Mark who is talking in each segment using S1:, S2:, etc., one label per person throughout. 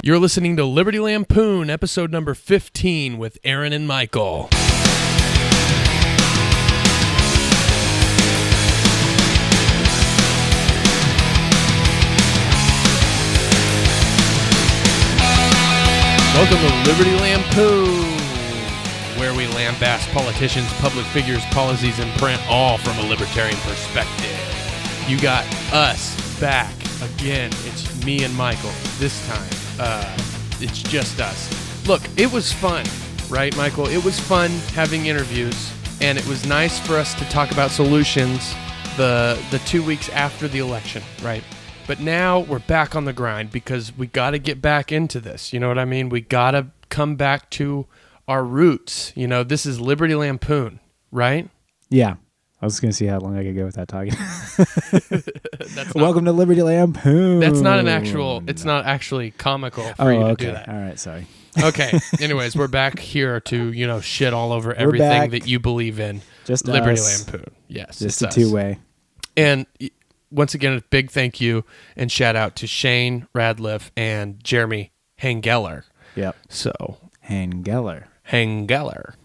S1: You're listening to Liberty Lampoon, episode number 15 with Aaron and Michael. Welcome to Liberty Lampoon, where we lambaste politicians, public figures, policies, and print, all from a libertarian perspective. You got us back again. It's me and Michael. This time, it's just us. Look, it was fun, right, Michael? It was fun having interviews, and it was nice for us to talk about solutions the 2 weeks after the election, right? But now we're back on the grind because we got to get back into this. You know what I mean? We got to come back to our roots. You know, this is Liberty Lampoon, right?
S2: Yeah. I was going to see how long I could go without talking. Welcome to Liberty Lampoon.
S1: That's not an actual, it's not actually comical for you to do that.
S2: All right, sorry.
S1: Okay. Anyways, we're back here to, you know, shit all over everything that you believe in.
S2: Just
S1: Liberty
S2: us.
S1: Lampoon. Yes.
S2: Just a two-way.
S1: And once again, a big thank you and shout out to Shane Radliff and Jeremy Hangeller.
S2: Yep.
S1: So
S2: Hangeller.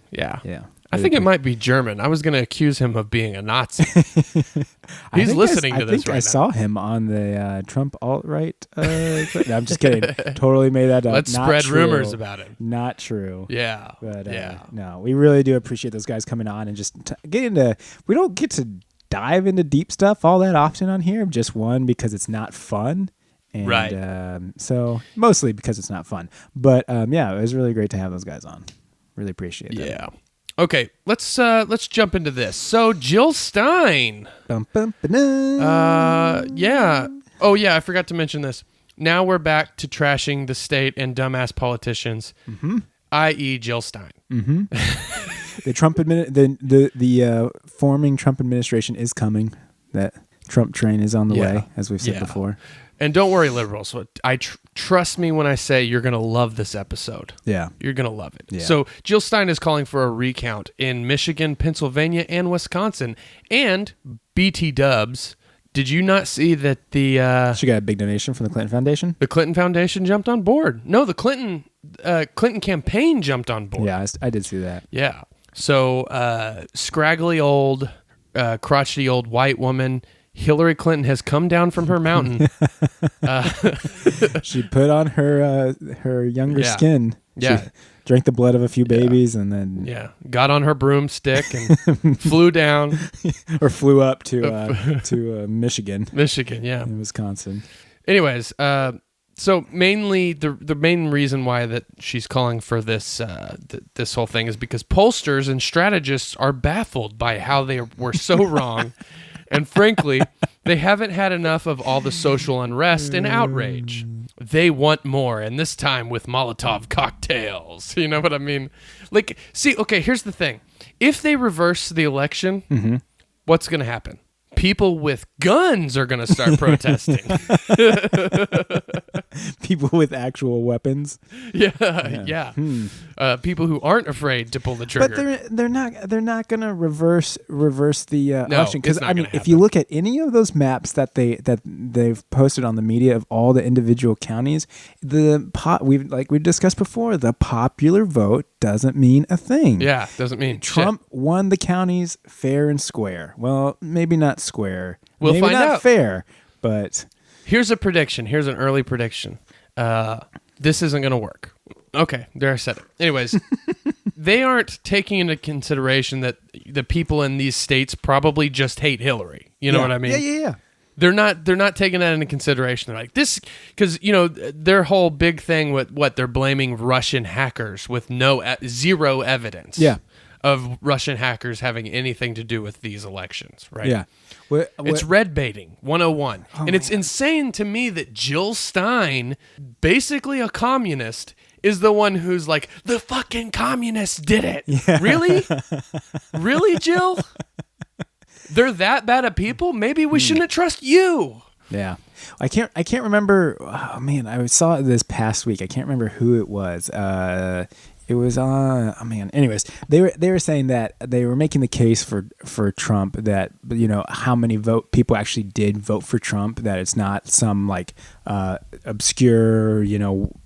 S1: Yeah.
S2: Yeah.
S1: I think it might be German. I was going to accuse him of being a Nazi. He's listening to this right now.
S2: I saw him on the Trump alt-right. No, I'm just kidding. Totally made that up.
S1: Let's spread rumors about him.
S2: Not true.
S1: Yeah.
S2: But no, we really do appreciate those guys coming on and just get into. We don't get to dive into deep stuff all that often on here. Just one, because it's not fun. And,
S1: right.
S2: So mostly because it's not fun. But yeah, it was really great to have those guys on. Really appreciate that.
S1: Yeah. Okay, let's jump into this. So Jill Stein.
S2: Yeah.
S1: Oh yeah, I forgot to mention this. Now we're back to trashing the state and dumbass politicians, i.e. Jill Stein.
S2: Mm-hmm. The forming Trump administration is coming. That Trump train is on the way, as we've said before.
S1: And don't worry, liberals. Trust me when I say you're going to love this episode.
S2: Yeah.
S1: You're going to love it.
S2: Yeah.
S1: So Jill Stein is calling for a recount in Michigan, Pennsylvania, and Wisconsin. And BT Dubs, did you not see that
S2: she got a big donation from the Clinton Foundation?
S1: The Clinton Foundation jumped on board. No, the Clinton campaign jumped on board.
S2: Yeah, I did see that.
S1: Yeah. So scraggly old, crotchety old white woman, Hillary Clinton has come down from her mountain.
S2: She put on her younger skin.
S1: Yeah.
S2: She drank the blood of a few babies and then
S1: got on her broomstick and flew down
S2: or flew up to Michigan.
S1: In
S2: Wisconsin.
S1: Anyways, so mainly the main reason why that she's calling for this this whole thing is because pollsters and strategists are baffled by how they were so wrong. And frankly, they haven't had enough of all the social unrest and outrage. They want more, and this time with Molotov cocktails. You know what I mean? Like, see, okay, here's the thing. If they reverse the election, what's going to happen? People with guns are going to start protesting.
S2: People with actual weapons.
S1: Yeah. People who aren't afraid to pull the trigger.
S2: But they're not going to reverse the election, because I mean, if you look at any of those maps that they've posted on the media of all the individual counties, we've discussed before, the popular vote doesn't mean a thing.
S1: Yeah, doesn't mean
S2: Trump won the counties fair and square. Well, maybe not square.
S1: We'll
S2: maybe
S1: find
S2: not
S1: out.
S2: Fair, but
S1: here's a prediction. Here's an early prediction. This isn't going to work. Okay, there I said it. Anyways, they aren't taking into consideration that the people in these states probably just hate Hillary. You know what I mean?
S2: Yeah.
S1: They're not taking that into consideration. They're like, this, because, you know, their whole big thing with they're blaming Russian hackers with zero evidence.
S2: Yeah.
S1: Of Russian hackers having anything to do with these elections, right?
S2: Yeah.
S1: It's red baiting 101. And it's insane to me that Jill Stein, basically a communist, is the one who's like, the fucking communists did it. Yeah. Really? Really, Jill? They're that bad at people? Maybe we shouldn't trust you.
S2: Yeah. I can't remember. Oh man, I saw it this past week. I can't remember who it was. It was oh man. Anyways, they were saying that they were making the case for Trump, that how many people actually did vote for Trump, that it's not some like obscure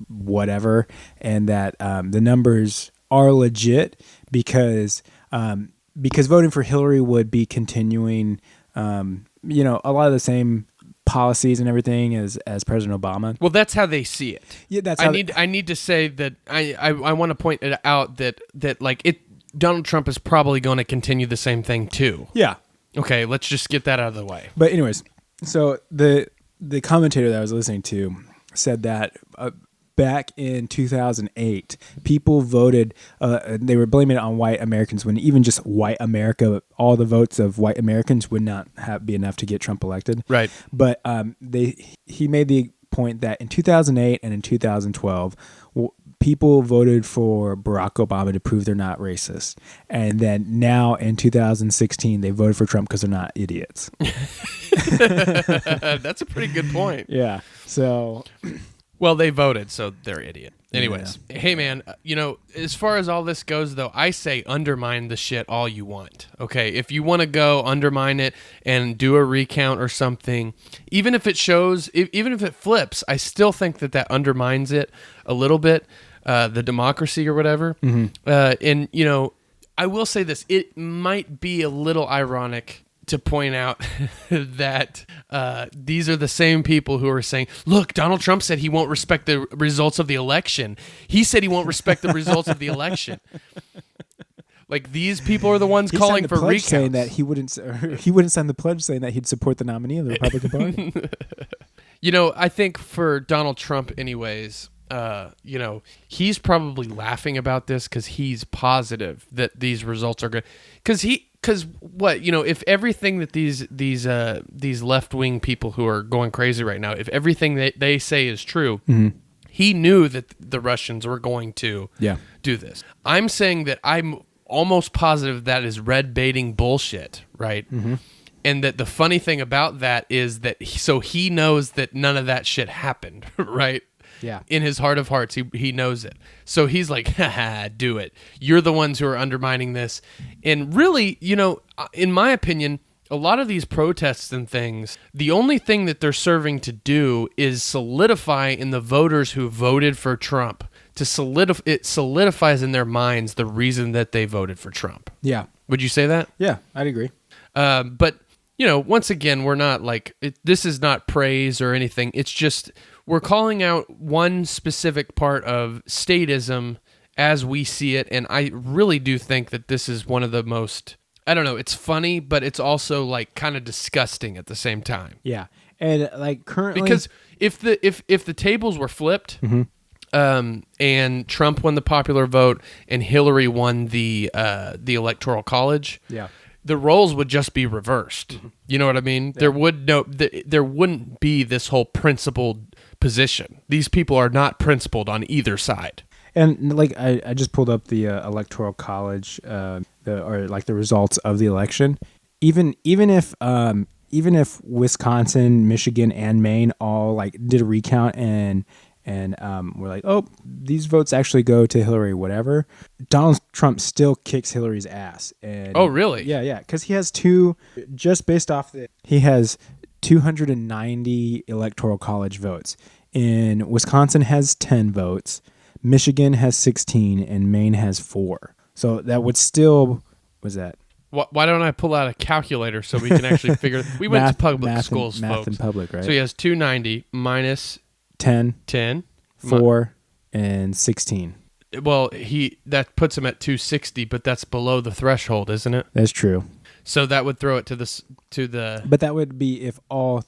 S2: whatever, and that the numbers are legit because voting for Hillary would be continuing a lot of the same policies and everything as President Obama.
S1: Well, that's how they see it.
S2: Yeah, that's
S1: I need to say that I want to point it out that Donald Trump is probably going to continue the same thing too.
S2: Yeah.
S1: Okay, let's just get that out of the way.
S2: But anyways, so the commentator that I was listening to said that back in 2008, people voted. They were blaming it on white Americans, when even just white America, all the votes of white Americans would not be enough to get Trump elected.
S1: Right.
S2: But he made the point that in 2008 and in 2012, people voted for Barack Obama to prove they're not racist, and then now in 2016 they voted for Trump because they're not idiots.
S1: That's a pretty good point.
S2: Yeah. So.
S1: Well, they voted, so they're idiot. Anyways, Hey man, as far as all this goes, though, I say undermine the shit all you want. Okay, if you want to go undermine it and do a recount or something, even if it shows, even if it flips, I still think that undermines it a little bit, the democracy or whatever. Mm-hmm. And I will say this: it might be a little ironic to point out that these are the same people who are saying, look, Donald Trump said he won't respect the results of the election. He said he won't respect the results of the election. Like, these people are the ones calling for recounts.
S2: Saying that he wouldn't sign the pledge saying that he'd support the nominee of the Republican Party.
S1: I think for Donald Trump anyways, he's probably laughing about this because he's positive that these results are good. Because what, if everything that these left-wing people who are going crazy right now, if everything that they say is true, mm-hmm. he knew that the Russians were going to do this. I'm saying that I'm almost positive that is red baiting bullshit, right? Mm-hmm. And that the funny thing about that is that he knows that none of that shit happened, right?
S2: Yeah.
S1: In his heart of hearts, he knows it. So he's like, haha, do it. You're the ones who are undermining this. And really, in my opinion, a lot of these protests and things, the only thing that they're serving to do is solidify in the voters who voted for Trump. It solidifies in their minds the reason that they voted for Trump.
S2: Yeah.
S1: Would you say that?
S2: Yeah, I'd agree.
S1: But, once again, we're not this is not praise or anything. It's just, we're calling out one specific part of statism as we see it, and I really do think that this is one of the most, I don't know, it's funny, but it's also kind of disgusting at the same time.
S2: Yeah. And currently,
S1: because if the tables were flipped, mm-hmm. And Trump won the popular vote and Hillary won the Electoral College, the roles would just be reversed. Mm-hmm. You know what I mean? Yeah. There wouldn't be this whole principled position. These people are not principled on either side.
S2: And I just pulled up the Electoral College, the results of the election. Even if Wisconsin, Michigan, and Maine all did a recount and we're like, oh, these votes actually go to Hillary, whatever, Donald Trump still kicks Hillary's ass. And
S1: oh, really?
S2: Yeah, because he has just based off he has 290 Electoral College votes. In Wisconsin has 10 votes, Michigan has 16, and Maine has 4. So that would still, was that?
S1: Why don't I pull out a calculator so we can actually figure? We went to public schools,
S2: math
S1: folks.
S2: and public, right?
S1: So he has 290 minus
S2: 10,
S1: 10,
S2: 4, and 16.
S1: Well, that puts him at 260, but that's below the threshold, isn't it?
S2: That's true.
S1: So that would throw it to the.
S2: But that would be if all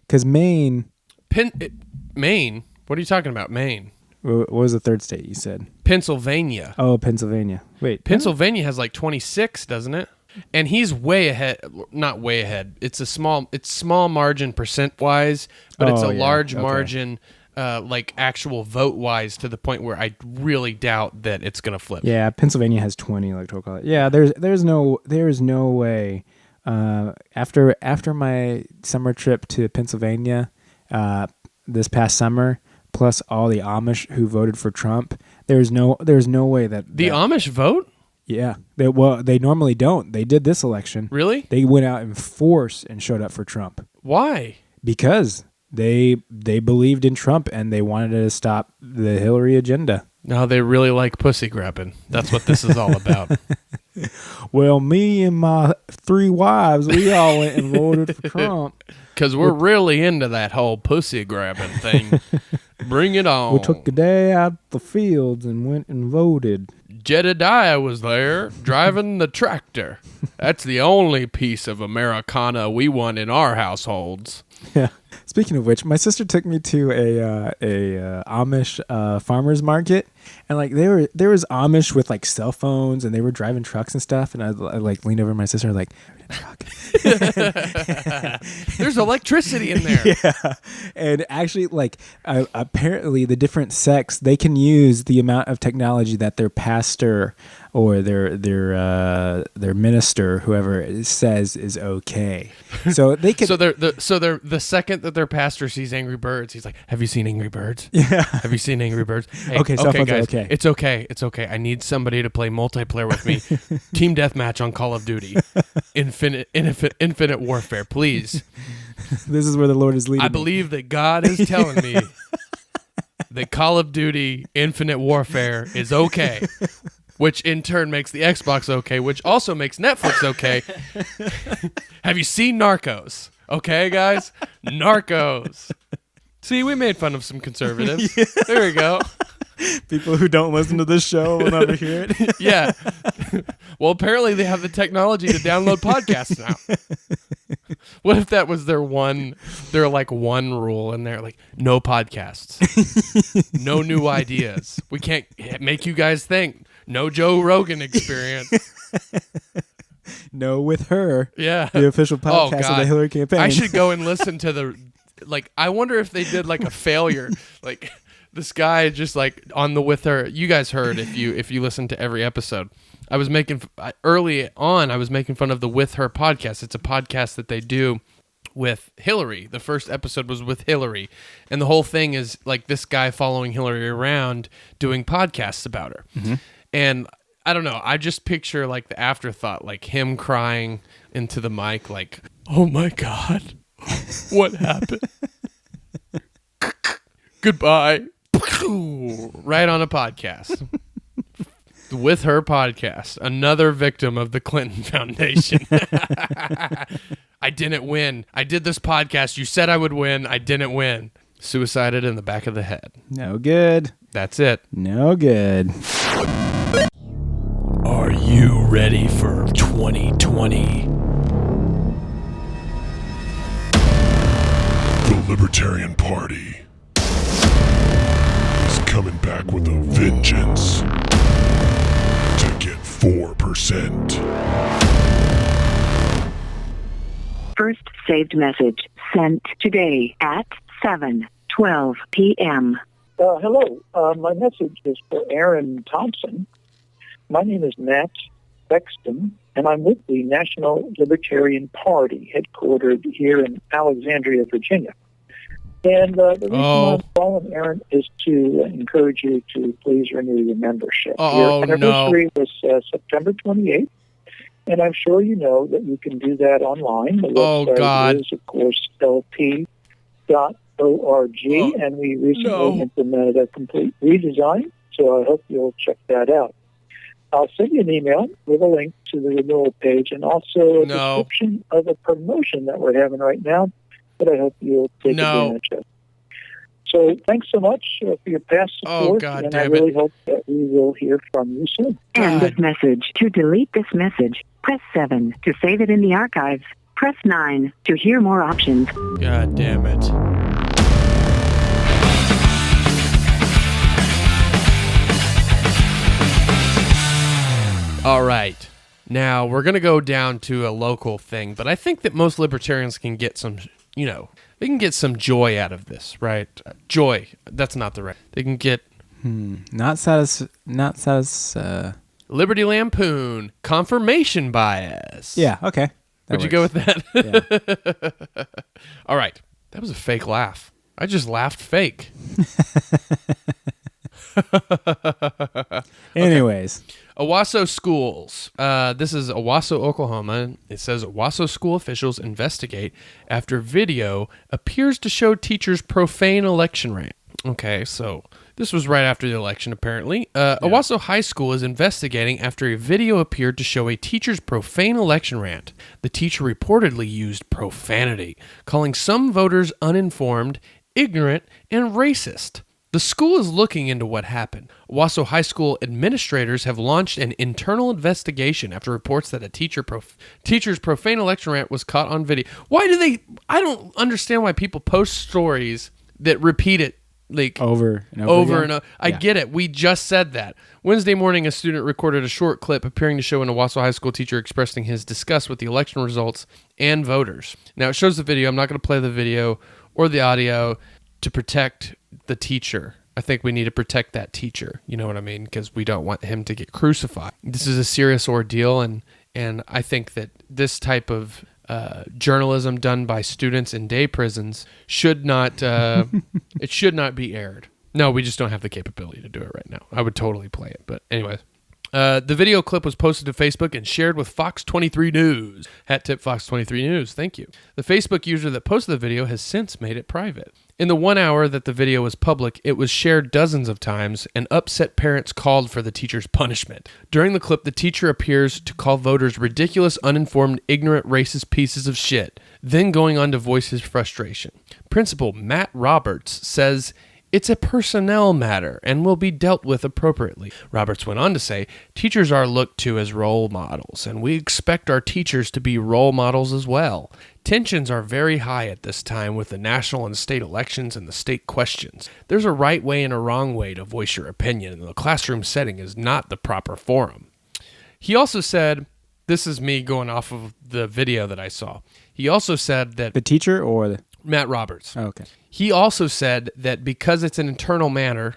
S2: because Maine.
S1: Maine. What are you talking about, Maine?
S2: What was the third state you said?
S1: Pennsylvania.
S2: Oh, Pennsylvania. Wait,
S1: Pennsylvania has 26, doesn't it? And he's way ahead. Not way ahead. It's small margin percent wise, but it's a large margin. Actual vote wise, to the point where I really doubt that it's going to flip.
S2: Yeah, Pennsylvania has 20 electoral college. Yeah, there's no way. After my summer trip to Pennsylvania, this past summer, plus all the Amish who voted for Trump, there's no way that
S1: Amish vote.
S2: Yeah, they normally don't. They did this election.
S1: Really?
S2: They went out in force and showed up for Trump.
S1: Why?
S2: Because they believed in Trump and they wanted to stop the Hillary agenda.
S1: No, they really like pussy grabbing. That's what this is all about.
S2: Well, me and my 3 wives, we all went and voted for Trump.
S1: Because we're really into that whole pussy grabbing thing. Bring it on.
S2: We took a day out the fields and went and voted.
S1: Jedediah was there driving the tractor. That's the only piece of Americana we want in our households.
S2: Yeah. Speaking of which, my sister took me to a Amish farmers market, and like there was Amish with like cell phones, and they were driving trucks and stuff. And I like leaned over to my sister like, truck.
S1: There's electricity in there.
S2: Yeah, and actually, like apparently, the different sects, they can use the amount of technology that their pastor or their minister, whoever says, is okay. So they can.
S1: So they're the second that their pastor sees Angry Birds, he's like, "Have you seen Angry Birds?
S2: Yeah.
S1: Have you seen Angry Birds? Hey,
S2: okay, cell phones
S1: guys,
S2: are okay.
S1: It's okay. It's okay. I need somebody to play multiplayer with me. Team deathmatch on Call of Duty, Infinite Warfare, please.
S2: This is where the Lord is leading.
S1: I believe that God is telling me that Call of Duty Infinite Warfare is okay." Which in turn makes the Xbox okay, which also makes Netflix okay. Have you seen Narcos? Okay, guys? Narcos. See, we made fun of some conservatives. Yeah. There we go.
S2: People who don't listen to this show will never hear it.
S1: Yeah. Well, apparently they have the technology to download podcasts now. What if that was their one rule and they're like, no podcasts. No new ideas. We can't make you guys think. No Joe Rogan experience.
S2: No, with her.
S1: Yeah.
S2: The official podcast of the Hillary campaign.
S1: I should go and listen to I wonder if they did like a failure. Like this guy just like on the With Her. You guys heard if you listen to every episode. Early on, I was making fun of the With Her podcast. It's a podcast that they do with Hillary. The first episode was with Hillary. And the whole thing is like this guy following Hillary around doing podcasts about her. Mm-hmm. And I don't know, I just picture like the afterthought, like him crying into the mic like, "Oh my God, what happened? Goodbye." Right on a podcast. With Her podcast, another victim of the Clinton Foundation. I didn't win. I did this podcast. You said I would win. I didn't win. Suicided in the back of the head.
S2: No good.
S1: That's it.
S2: No good.
S1: Are you ready for 2020?
S3: The Libertarian Party is coming back with a vengeance to get 4%.
S4: First saved message sent today at 7:12 p.m.
S5: Hello. My message is for Aaron Thompson. My name is Matt Bexton, and I'm with the National Libertarian Party, headquartered here in Alexandria, Virginia. And the reason I'm calling, Aaron, is to encourage you to please renew your membership. Your anniversary was September 28th, and I'm sure you know that you can do that online. The website is, of course, lp.org, and we recently implemented a complete redesign, so I hope you'll check that out. I'll send you an email with a link to the renewal page and also a description of a promotion that we're having right now that I hope you'll take advantage of. So thanks so much for your past support, and I really hope that we will hear from you soon.
S4: End this message. To delete this message, press 7. To save it in the archives, press 9. To hear more options.
S1: God damn it. All right. Now, we're going to go down to a local thing, but I think that most libertarians can get some, they can get some joy out of this, right? Joy. That's not the right. They can get... Liberty Lampoon. Confirmation bias.
S2: Yeah, okay.
S1: Would you go with that?
S2: Yeah.
S1: All right. That was a fake laugh. I just laughed fake.
S2: Anyways.
S1: Owasso schools. This is Owasso, Oklahoma. It says Owasso school officials investigate after video appears to show teachers profane election rant. Okay, so this was right after the election, apparently. Owasso High School is investigating after a video appeared to show a teacher's profane election rant. The teacher reportedly used profanity, calling some voters uninformed, ignorant, and racist. The school is looking into what happened. Owasso High School administrators have launched an internal investigation after reports that a teacher's profane election rant was caught on video. Why do they... I don't understand why people post stories that repeat it like
S2: over and over.
S1: I get it. We just said that. Wednesday morning, a student recorded a short clip appearing to show an Owasso High School teacher expressing his disgust with the election results and voters. Now, it shows the video. I'm not going to play the video or the audio to protect the teacher. I think we need to protect that teacher. You know what I mean? Because we don't want him to get crucified. This is a serious ordeal, and I think that this type of journalism done by students in day prisons should not it should not be aired. No, we just don't have the capability to do it right now. I would totally play it, but anyways. The video clip was posted to Facebook and shared with Fox 23 News. Hat tip Fox 23 News. Thank you. The Facebook user that posted the video has since made it private. In the 1 hour that the video was public, it was shared dozens of times, and upset parents called for the teacher's punishment. During the clip, the teacher appears to call voters ridiculous, uninformed, ignorant, racist pieces of shit, then going on to voice his frustration. Principal Matt Roberts says it's a personnel matter and will be dealt with appropriately. Roberts went on to say, teachers are looked to as role models, and we expect our teachers to be role models as well. Tensions are very high at this time with the national and state elections and the state questions. There's a right way and a wrong way to voice your opinion, and the classroom setting is not the proper forum. He also said, this is me going off of the video that I saw. He also said that...
S2: The teacher or the...
S1: Matt Roberts.
S2: Oh, okay.
S1: He also said that because it's an internal matter,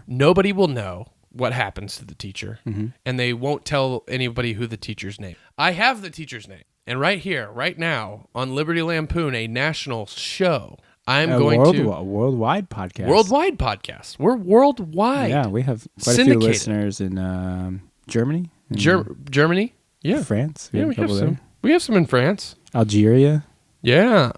S1: nobody will know what happens to the teacher, and they won't tell anybody who the teacher's name. I have the teacher's name, and right here, right now, on Liberty Lampoon, a national show, I'm going to...
S2: A worldwide podcast.
S1: Worldwide podcast. We're worldwide.
S2: Yeah, we have quite a few listeners in Germany.
S1: Germany? Yeah.
S2: France.
S1: We have some. We have some in France.
S2: Algeria.
S1: Yeah.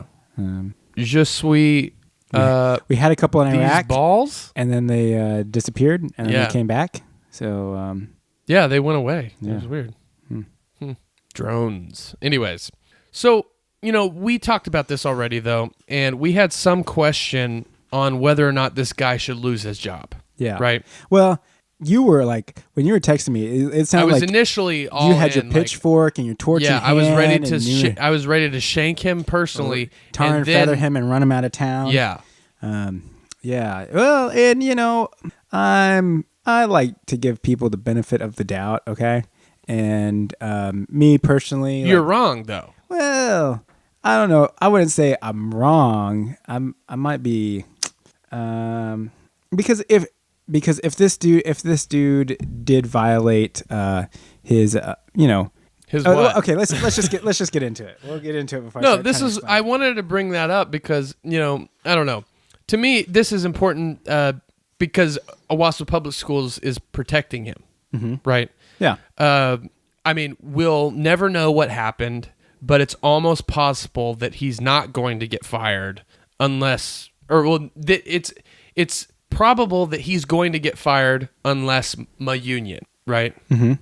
S1: Je suis...
S2: we had a couple in Iraq.
S1: Balls?
S2: And then they disappeared, and then they came back. So...
S1: yeah, they went away.
S2: Yeah.
S1: It was weird. Drones. Anyways. So, we talked about this already, though, and we had some question on whether or not this guy should lose his job.
S2: Yeah.
S1: Right?
S2: Well... You were like, when you were texting me, it sounded like
S1: initially all
S2: you had your pitchfork and your torch in hand.
S1: I was ready to I was ready to shank him personally,
S2: tar and feather him and run him out of town.
S1: Yeah.
S2: Yeah. Well, and I like to give people the benefit of the doubt, okay? And me personally,
S1: you're wrong though.
S2: Well, I don't know. I wouldn't say I'm wrong. I might be because if this dude did violate his his what? Okay, let's just get into it. We'll get into it before.
S1: I wanted to bring that up because I don't know. To me, this is important because Owasso Public Schools is protecting him, right?
S2: Yeah.
S1: I mean, we'll never know what happened, but it's almost possible that he's not going to get fired unless, it's probable that he's going to get fired unless my union, right?
S2: Mm-hmm.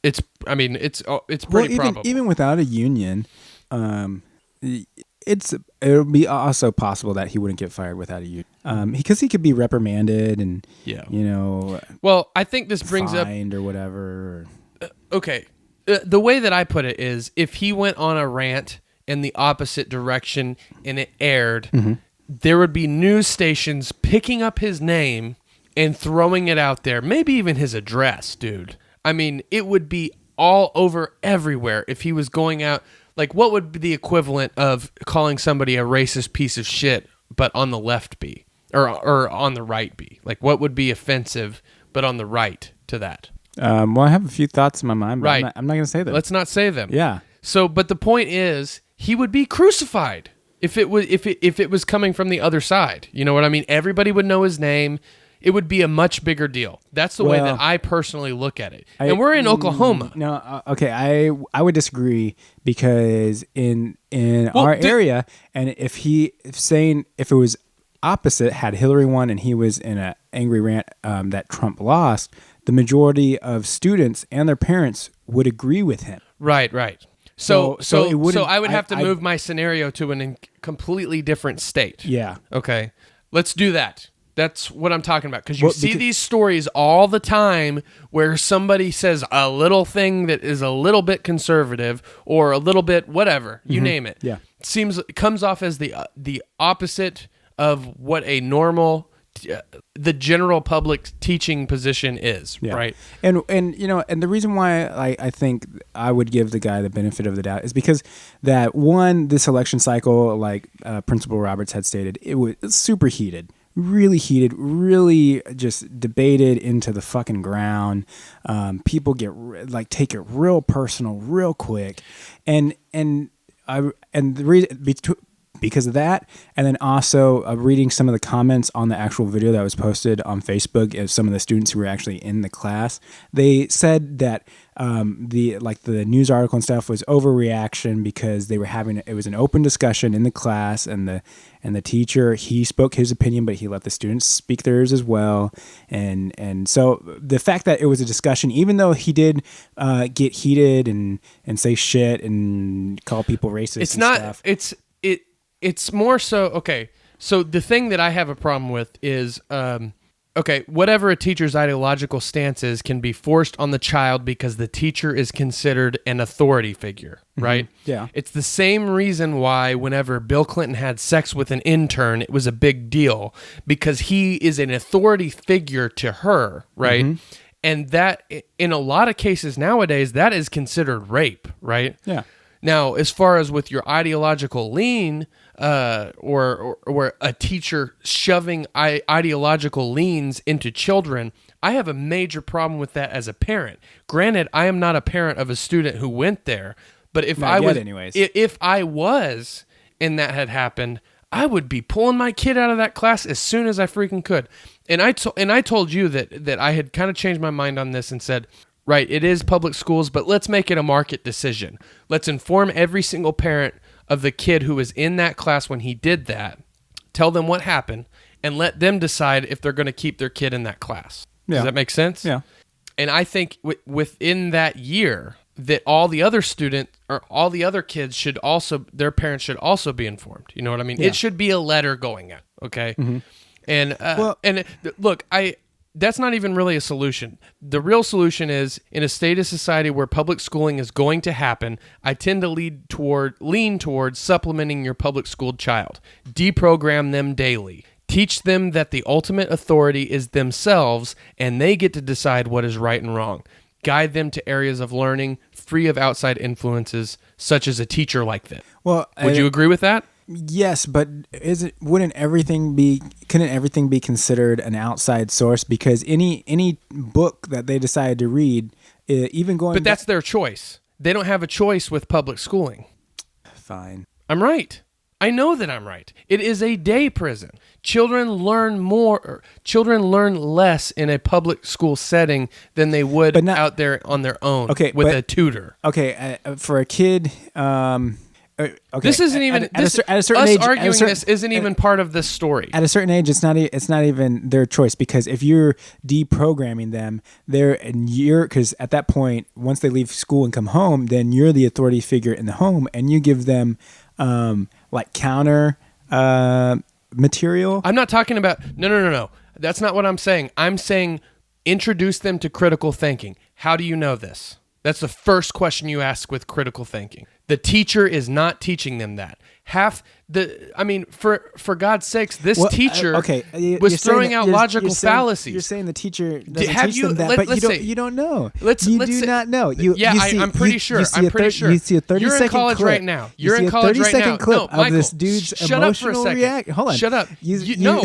S1: It's pretty probable.
S2: Even without a union, it'll be also possible that he wouldn't get fired without a union, because he could be reprimanded and
S1: Well, I think this brings up
S2: fined or whatever.
S1: Okay, the way that I put it is, if he went on a rant in the opposite direction and it aired. Mm-hmm. There would be news stations picking up his name and throwing it out there. Maybe even his address, dude. I mean, it would be all over everywhere if he was going out. Like, what would be the equivalent of calling somebody a racist piece of shit, but on the left be? Or on the right be? Like, what would be offensive, but on the right to that?
S2: Well, I have a few thoughts in my mind, but
S1: right.
S2: I'm not going to say them.
S1: Let's not say them.
S2: Yeah.
S1: So, but the point is, he would be crucified. If it was coming from the other side, you know what I mean? Everybody would know his name. It would be a much bigger deal. That's the way that I personally look at it. And we're in Oklahoma.
S2: No, okay, I would disagree because in our area, and if it was opposite, had Hillary won and he was in an angry rant that Trump lost, the majority of students and their parents would agree with him.
S1: Right. So I would have to move my scenario to a completely different state.
S2: Yeah.
S1: Okay. Let's do that. That's what I'm talking about. Because you see these stories all the time where somebody says a little thing that is a little bit conservative or a little bit whatever, you name it.
S2: Yeah.
S1: It comes off as the opposite of what a normal the general public teaching position is, right?
S2: And the reason why I think I would give the guy the benefit of the doubt is because that this election cycle, like Principal Roberts had stated, it was super heated, really just debated into the fucking ground. People get take it real personal, real quick, and the reason because of that, and then also reading some of the comments on the actual video that was posted on Facebook of some of the students who were actually in the class, they said that the news article and stuff was overreaction because they were it was an open discussion in the class, and the teacher, he spoke his opinion, but he let the students speak theirs as well, and so the fact that it was a discussion, even though he did get heated and say shit and call people racist, stuff.
S1: It's more so, okay, so the thing that I have a problem with is, whatever a teacher's ideological stance is can be forced on the child because the teacher is considered an authority figure, right?
S2: Yeah.
S1: It's the same reason why whenever Bill Clinton had sex with an intern, it was a big deal, because he is an authority figure to her, right? Mm-hmm. And that, in a lot of cases nowadays, that is considered rape, right?
S2: Yeah.
S1: Now, as far as with your ideological lean, or a teacher shoving ideological leans into children, I have a major problem with that as a parent. Granted, I am not a parent of a student who went there, but if I was and that had happened, I would be pulling my kid out of that class as soon as I freaking could. And I told you that I had kind of changed my mind on this and said, right, it is public schools, but let's make it a market decision. Let's inform every single parent of the kid who was in that class when he did that, tell them what happened, and let them decide if they're going to keep their kid in that class. Yeah. Does that make sense?
S2: Yeah.
S1: And I think within that year that all the other students or all the other kids their parents should also be informed. You know what I mean? Yeah. It should be a letter going out, okay? Mm-hmm. And look, that's not even really a solution. The real solution is, in a state of society where public schooling is going to happen, I tend to lean towards supplementing your public schooled child. Deprogram them daily. Teach them that the ultimate authority is themselves, and they get to decide what is right and wrong. Guide them to areas of learning free of outside influences, such as a teacher like that.
S2: Well,
S1: would you agree with that?
S2: Yes, but couldn't everything be considered an outside source? Because any book that they decide to read, even going...
S1: But that's their choice. They don't have a choice with public schooling.
S2: Fine.
S1: I'm right. I know that I'm right. It is a day prison. Children learn less in a public school setting than they would out there on their own with a tutor.
S2: Okay, for a kid... Okay.
S1: This isn't even
S2: at a certain age.
S1: This isn't even part of this story.
S2: At a certain age, it's not even their choice, because if you're deprogramming them, because at that point, once they leave school and come home, then you're the authority figure in the home, and you give them counter material.
S1: I'm not talking about no. That's not what I'm saying. I'm saying introduce them to critical thinking. How do you know this? That's the first question you ask with critical thinking. The teacher is not teaching them that. For God's sakes, this teacher was throwing out logical fallacies.
S2: You're saying the teacher doesn't teach them that, but you don't know. You do not know.
S1: I'm pretty sure.
S2: You see a 30-second clip.
S1: You're in college right now.
S2: You're in college right now.
S1: Clip
S2: of this dude's emotional reaction. Hold on.
S1: Shut up. No.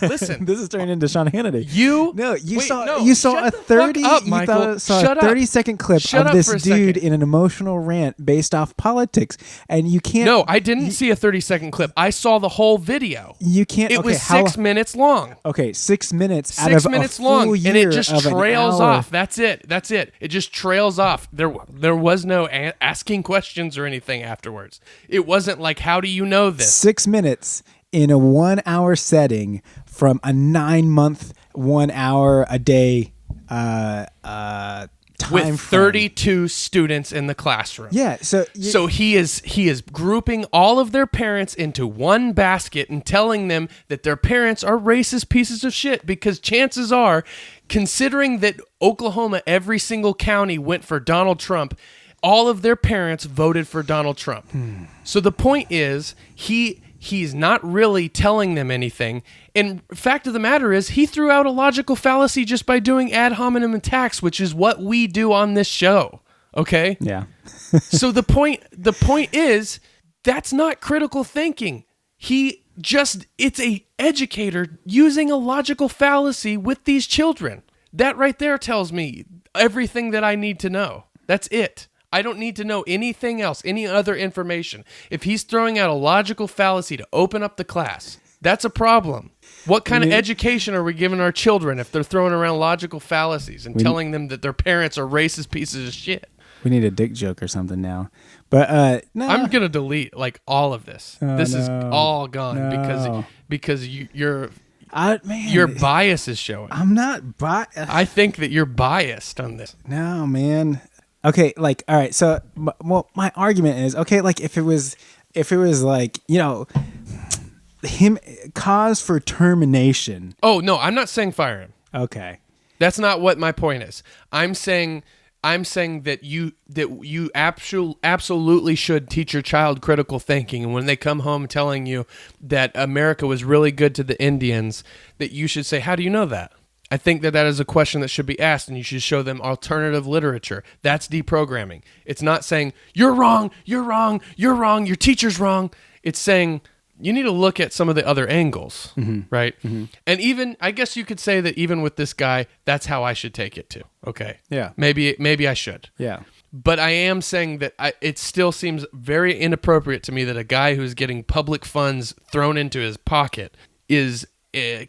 S1: Listen.
S2: This is turning into Sean Hannity. You saw a 30-second clip of this dude in an emotional rant based off politics, and you can't.
S1: No, I didn't. didn't see a 30-second clip. I saw the whole video.
S2: You can't.
S1: It was 6 minutes long.
S2: Okay, 6 minutes.
S1: 6
S2: out of
S1: minutes
S2: a full
S1: long,
S2: year
S1: and it just
S2: of an
S1: trails
S2: hour.
S1: off. That's it. It just trails off. There was no asking questions or anything afterwards. It wasn't like, how do you know this?
S2: 6 minutes in a 1 hour setting from a 9-month, 1 hour a day time
S1: with
S2: frame.
S1: 32 students in the classroom.
S2: Yeah, so
S1: he is grouping all of their parents into one basket and telling them that their parents are racist pieces of shit, because chances are, considering that Oklahoma, every single county went for Donald Trump, all of their parents voted for Donald Trump. So the point is, he's not really telling them anything. And fact of the matter is, he threw out a logical fallacy just by doing ad hominem attacks, which is what we do on this show. Okay?
S2: yeah.
S1: So the point is, that's not critical thinking. It's a educator using a logical fallacy with these children. That right there tells me everything that I need to know. That's it. I don't need to know anything else, any other information. If he's throwing out a logical fallacy to open up the class, that's a problem. What kind of education are we giving our children if they're throwing around logical fallacies and telling them that their parents are racist pieces of shit?
S2: We need a dick joke or something now. But no.
S1: I'm going to delete like all of this. This is all gone because your bias is showing.
S2: I'm not biased.
S1: I think that you're biased on this.
S2: No, man. Okay, like, all right. So, my argument is, okay, like if it was like, him cause for termination.
S1: Oh no, I'm not saying fire him.
S2: Okay,
S1: that's not what my point is. I'm saying that you absolutely should teach your child critical thinking, and when they come home telling you that America was really good to the Indians, that you should say, how do you know that? I think that is a question that should be asked, and you should show them alternative literature. That's deprogramming. It's not saying, you're wrong, your teacher's wrong. It's saying, you need to look at some of the other angles, right? Mm-hmm. And even, I guess you could say that even with this guy, that's how I should take it too. Okay.
S2: Yeah.
S1: Maybe I should.
S2: Yeah.
S1: But I am saying that it still seems very inappropriate to me that a guy who's getting public funds thrown into his pocket is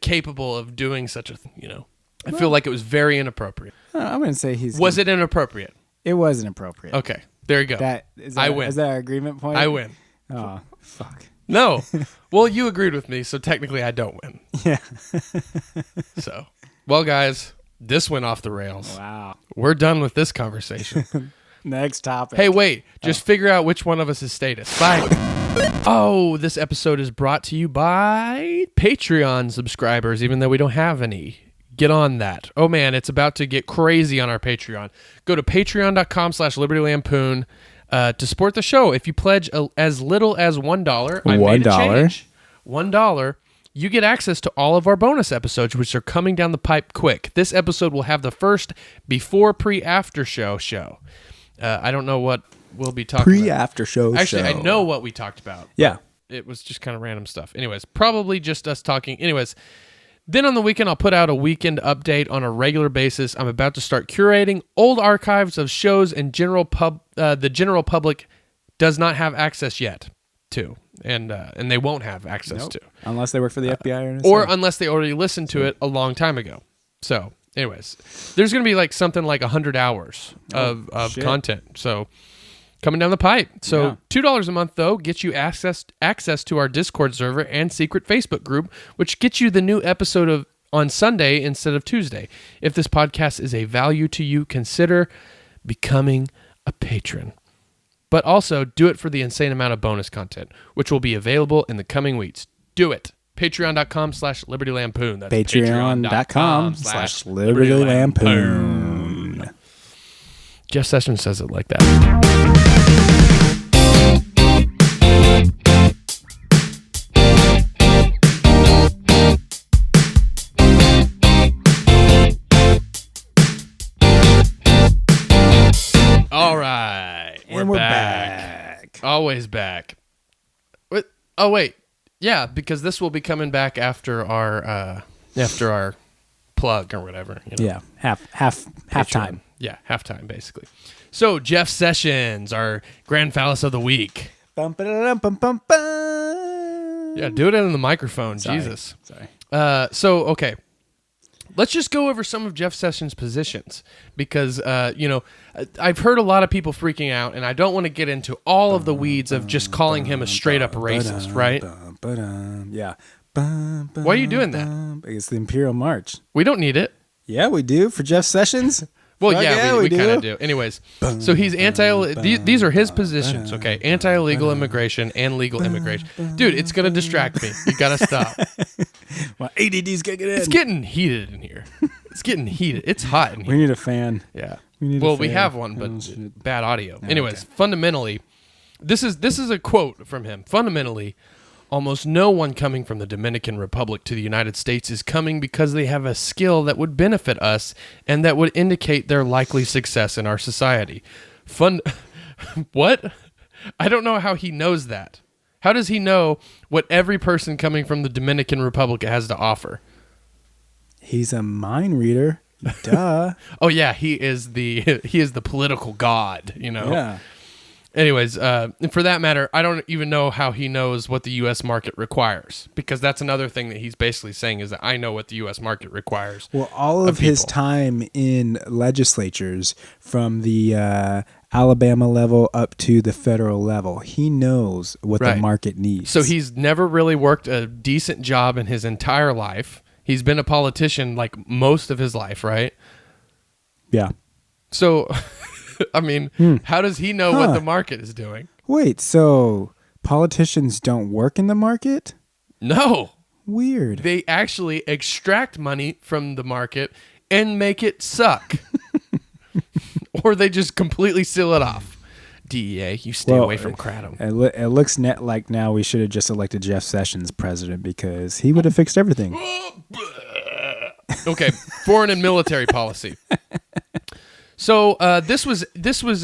S1: capable of doing such a thing, I feel like it was very inappropriate.
S2: I wouldn't say
S1: Was it inappropriate?
S2: It was inappropriate.
S1: Okay, there you go.
S2: I
S1: win.
S2: Is that our agreement point?
S1: I win.
S2: Oh, fuck.
S1: No. Well, you agreed with me, so technically I don't win.
S2: Yeah.
S1: So, well, guys, this went off the rails.
S2: Wow.
S1: We're done with this conversation.
S2: Next topic.
S1: Hey, wait. Just figure out which one of us is status. Bye. Oh, this episode is brought to you by Patreon subscribers, even though we don't have any. Get on that. Oh, man, it's about to get crazy on our Patreon. Go to patreon.com/Liberty Lampoon to support the show. If you pledge as little as $1, I made a change. $1, you get access to all of our bonus episodes, which are coming down the pipe quick. This episode will have the first before, pre-after show. I don't know what we'll be talking about.
S2: Pre-after show.
S1: Actually, I know what we talked about.
S2: Yeah.
S1: It was just kind of random stuff. Anyways, probably just us talking. Anyways, then on the weekend, I'll put out a weekend update on a regular basis. I'm about to start curating old archives of shows and the general public does not have access yet to, and they won't have access to.
S2: Unless they work for the FBI
S1: or unless they already listened to it a long time ago. So, anyways, there's going to be like something like 100 hours of content. So, coming down the pipe. So $2 a month, though, gets you access to our Discord server and secret Facebook group, which gets you the new episode on Sunday instead of Tuesday. If this podcast is a value to you, consider becoming a patron. But also, do it for the insane amount of bonus content, which will be available in the coming weeks. Do it. Patreon.com/Liberty Lampoon. That's
S2: Patreon.com/Liberty Lampoon.
S1: Jeff Sessions says it like that. All right.
S2: We're back.
S1: Always back. Oh, wait. Yeah, because this will be coming back after our plug or whatever.
S2: Yeah, half time.
S1: Yeah, halftime, basically. So, Jeff Sessions, our grand phallus of the week.
S2: Bum, ba-da-dum, bum, bum, bum.
S1: Yeah, do it in the microphone.
S2: Sorry.
S1: Jesus.
S2: Sorry.
S1: Okay. Let's just go over some of Jeff Sessions' positions because, I've heard a lot of people freaking out, and I don't want to get into all of the weeds of just calling him a straight-up racist, right?
S2: Yeah.
S1: Why are you doing that?
S2: It's the Imperial March.
S1: We don't need it.
S2: Yeah, we do for Jeff Sessions.
S1: Well,
S2: Fuck
S1: yeah, we kind of do. Anyways, so he's these are his positions, okay? Anti-illegal immigration and legal immigration. Dude, it's going to distract me. You got to stop.
S2: My ADD's going to get in.
S1: It's getting heated in here. It's getting heated. It's hot in here.
S2: We need a fan.
S1: Yeah.
S2: We
S1: have one, but bad audio. Anyways, fundamentally, this is a quote from him. Fundamentally, almost no one coming from the Dominican Republic to the United States is coming because they have a skill that would benefit us and that would indicate their likely success in our society. What? I don't know how he knows that. How does he know what every person coming from the Dominican Republic has to offer?
S2: He's a mind reader. Duh.
S1: Oh yeah, he is the political god,
S2: Yeah.
S1: Anyways, for that matter, I don't even know how he knows what the U.S. market requires, because that's another thing that he's basically saying is that I know what the U.S. market requires.
S2: Well, all of his time in legislatures, from the Alabama level up to the federal level, he knows what the market needs.
S1: So he's never really worked a decent job in his entire life. He's been a politician like most of his life, right?
S2: Yeah.
S1: So... I mean, how does he know what the market is doing?
S2: Wait, so politicians don't work in the market?
S1: No.
S2: Weird.
S1: They actually extract money from the market and make it suck. Or they just completely seal it off. DEA, you stay away from Kratom.
S2: It looks like now we should have just elected Jeff Sessions president, because he would have fixed everything.
S1: Okay, foreign and military policy. So this was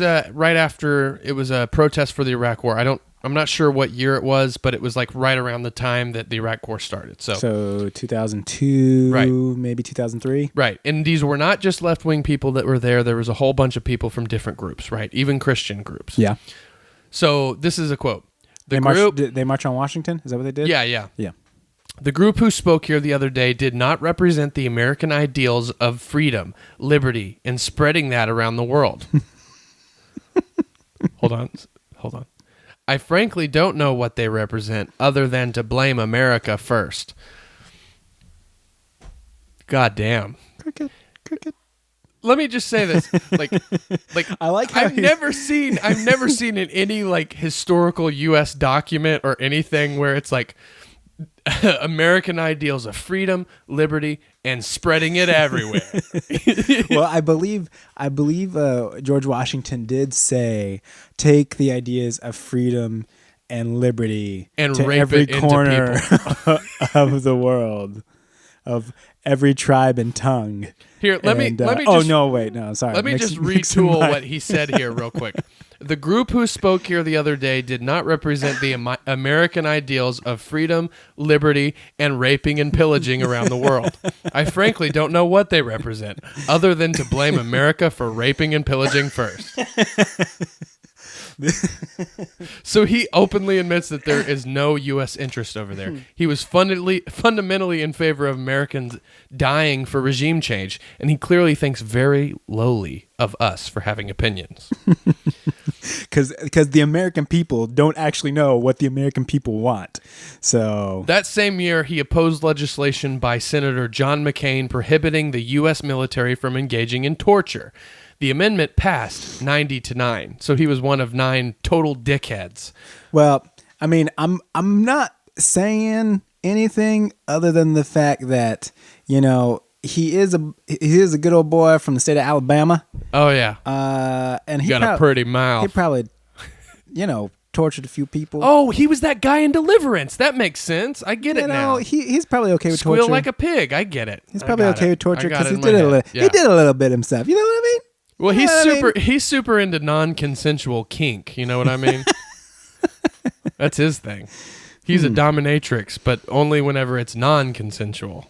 S1: right after it was a protest for the Iraq War. I'm not sure what year it was, but it was like right around the time that the Iraq War started. So
S2: 2002,
S1: right.
S2: Maybe 2003.
S1: Right, and these were not just left-wing people that were there. There was a whole bunch of people from different groups, right? Even Christian groups.
S2: Yeah.
S1: So this is a quote.
S2: They march on Washington? Is that what they did?
S1: Yeah.
S2: Yeah.
S1: The group who spoke here the other day did not represent the American ideals of freedom, liberty, and spreading that around the world. Hold on. I frankly don't know what they represent other than to blame America first. God damn.
S2: Cricket.
S1: Let me just say this. Like
S2: I like how
S1: I've never seen in any like historical US document or anything where it's like American ideals of freedom, liberty, and spreading it everywhere.
S2: Well, I believe George Washington did say, take the ideas of freedom and liberty
S1: and
S2: to
S1: rape
S2: every
S1: it
S2: corner
S1: into
S2: of the world, of every tribe and tongue.
S1: Here, let me. Sorry.
S2: Let
S1: me just retool what he said here real quick. The group who spoke here the other day did not represent the American ideals of freedom, liberty, and raping and pillaging around the world. I frankly don't know what they represent, other than to blame America for raping and pillaging first. So he openly admits that there is no U.S. interest over there. He was fundamentally in favor of Americans dying for regime change, and he clearly thinks very lowly of us for having opinions.
S2: Because the American people don't actually know what the American people want. So
S1: that same year, he opposed legislation by Senator John McCain prohibiting the U.S. military from engaging in torture. The amendment passed 90-9, so he was one of 9 total dickheads.
S2: Well, I mean, I'm not saying anything other than the fact that, he is a good old boy from the state of Alabama.
S1: Oh yeah,
S2: and he
S1: got a pretty mouth.
S2: He probably, tortured a few people.
S1: Oh, he was that guy in Deliverance. That makes sense. I get it now.
S2: He's probably okay with torture.
S1: Squeal like a pig. I get it.
S2: He's probably okay with torture because he
S1: did
S2: a little bit himself. You know what I mean?
S1: Well, he's super into non-consensual kink. You know what I mean? That's his thing. He's a dominatrix, but only whenever it's non-consensual,